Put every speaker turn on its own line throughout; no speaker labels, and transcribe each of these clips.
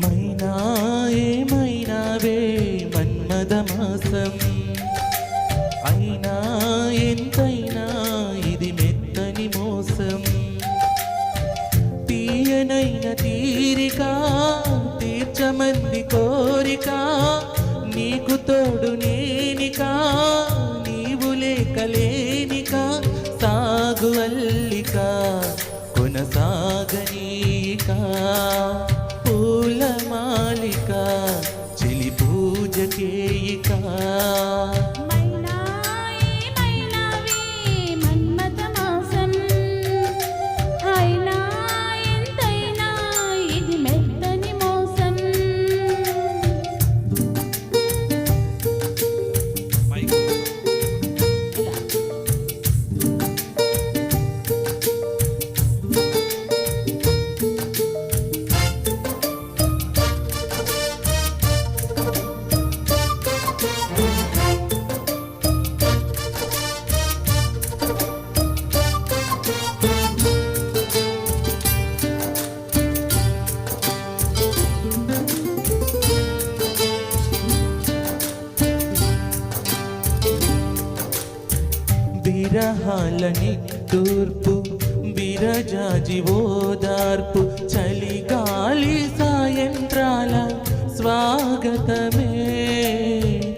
మైనా ఏమైనావే మన్మదమాసం, అయినా ఎంతైనా ఇది మెత్తని మోసం. తీయనైన తీరిక తీర్చమంది కోరిక, నీకు తోడు నేనిక నీవు లేకలేనిక. సాగు అల్లిక కొనసాగనీక, పూల మాలిక చిలి పూజకేయిక. విరహాలని తూర్పు విరజాజి ఓదార్పు, చలిగాలి సాయంత్రాల స్వాగతమే.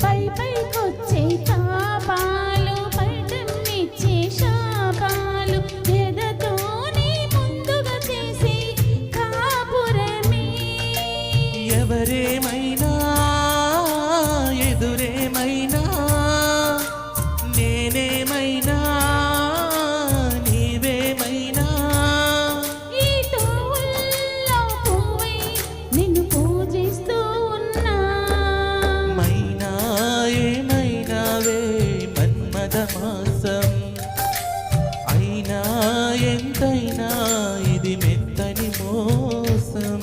పై పైకొచ్చే తాపాలు పైటన్నిచ్చే శాపాలు, ఎదతోనే ముందుగా చేసే కాపురమే.
ఎవరేమైనా ఎదురేమైనా నేనేమైనా నీవేమైనా,
ఈ తోవుల్లో పువ్వై నిన్ను పూజిస్తూ ఉన్నా.
మైనా ఏమైనావే మన్మదమాసం, అయినా ఎంతైనా ఇది మెత్తని మోసం.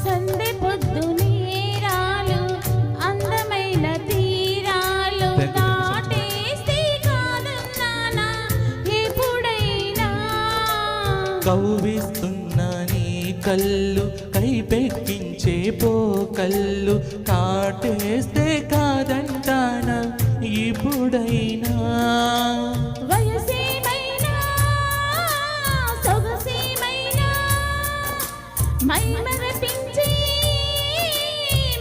సందె పొద్దు నీరాలు అందమైన తీరాలు, దాటేస్తే కాదన్నానా ఎప్పుడైనా.
కవ్విస్తున్న నీ కళ్ళు కైపెక్కించే పోకళ్ళు, కాటేస్తే కాదంటానా ఇప్పుడైనా.
వయసేమైనా సొగసేమైనా మైమరపించే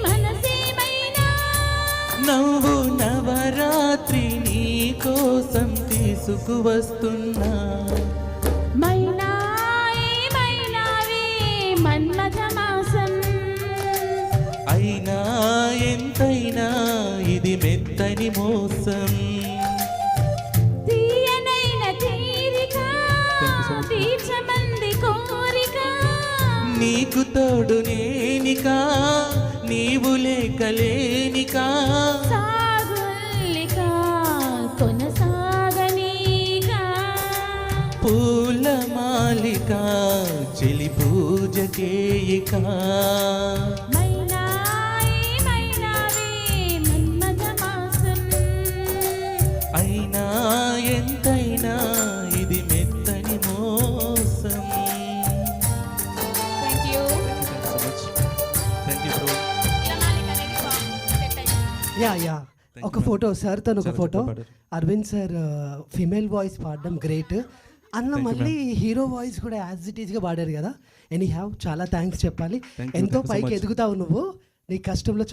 మనసేమైనా.
నవ్వు నవరాత్రి నీ కోసం తీసుకువస్తున్నా.
మైనా ఏమైనావే మన్మథమాసం,
అయినా ఎంతైనా ఇది మెత్తని మోసం.
తీయనైన తీరిక తీర్చమంది కోరిక,
నీకు తోడు నేనిక నీవు లేకలేనిక.
సాగుల్లిక కొనసాగనీక,
పూల మాలిక చెలి పూజకేయిక.
మైనా ఏమైనావే మన్మథమాసం,
అయినా ఎంతైనా ఇది మెత్తని మోసం.
Thank you.
యా ఒక ఫోటో సార్, తను ఒక photo. Aravind sir female voice పాడడం గ్రేట్ అన్న, మళ్ళీ హీరో వాయిస్ కూడా యాజ్ ఇట్ ఈస్గా పాడారు కదా. ఎనీ హ్యావ్ చాలా థ్యాంక్స్ చెప్పాలి. ఎంతో పైకి ఎదుగుతావు నువ్వు, నీ కష్టంలో